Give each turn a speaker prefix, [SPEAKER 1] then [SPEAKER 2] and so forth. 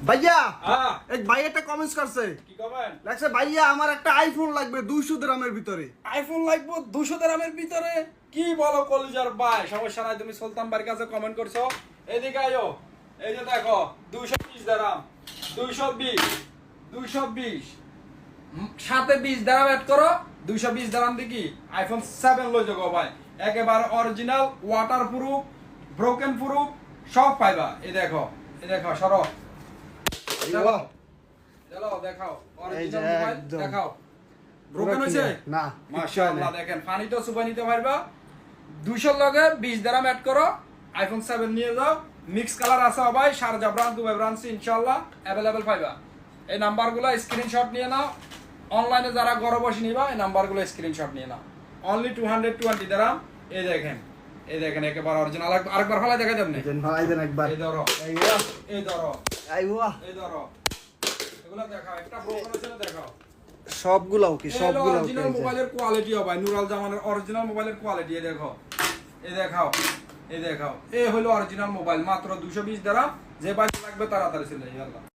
[SPEAKER 1] ভাইয়া
[SPEAKER 2] হ্যাঁ
[SPEAKER 1] এক ভাই একটা কমেন্টস করছে,
[SPEAKER 2] কি কমেন্ট?
[SPEAKER 1] লাগছে ভাইয়া আমার একটা আইফোন লাগবে 200 দিরহামের ভিতরে।
[SPEAKER 2] আইফোন লাগবে 200 দিরহামের ভিতরে? কি বলো কলিজার ভাই, সমস্যা নাই, তুমি সুলতান ভাইয়ের কাছে কমেন্ট করছো। এদিকে আয়ো, এই যে দেখো 220 দিরহাম, 220 220 সাথে 20 দিরহাম অ্যাড করো, 220 দিরহাম দিয়ে কি আইফোন 7 লই যাবো ভাই। একেবারে original, water proof, broken proof সব পাইবা। এই দেখো সরো, চলো চলো দেখাও অরিজিনাল মোবাইল,
[SPEAKER 1] একদম।
[SPEAKER 2] দেখাও। ব্রোকেন হইছে
[SPEAKER 1] না
[SPEAKER 2] মাশাআল্লাহ। দেখেন পানি তো সুবাই নিতে পারবা। 200 লগে 20 দিরহাম অ্যাড করো, আইফোন 7 নিয়ে যাও। মিক্স কালার আছে ভাই, শারজা ব্রাঞ্চ, দুবাই ব্রাঞ্চ ইনশাআল্লাহ अवेलेबल পাইবা। এই নাম্বারগুলো স্ক্রিনশট নিয়ে নাও। অনলাইনে যারা ঘরে বসে নিবা এই নাম্বারগুলো স্ক্রিনশট নিয়ে নাও। অনলি 220 দিরহাম। এই দেখেন একেবারে অরিজিনাল। আরেকবার ফলাই দেখা যাবে না?
[SPEAKER 1] ভাই দেন একবার।
[SPEAKER 2] এই ধরো,
[SPEAKER 1] আইওয়া
[SPEAKER 2] এই ধরো,
[SPEAKER 1] আইওয়া
[SPEAKER 2] এই ধরো, এগুলো দেখাও। একটা ব্রোকেন হইছে না, দেখাও।
[SPEAKER 1] সবগুলাও কি সবগুলাও
[SPEAKER 2] অরিজিনাল মোবাইলের কোয়ালিটি ভাই, নুরাল জামানের অরিজিনাল মোবাইলের কোয়ালিটি। এই দেখো, এই দেখাও, এই হলো অরিজিনাল মোবাইল, মাত্র 220 দিরহাম। যে বাইক লাগবে তাড়াতাড়ি চলে যাই।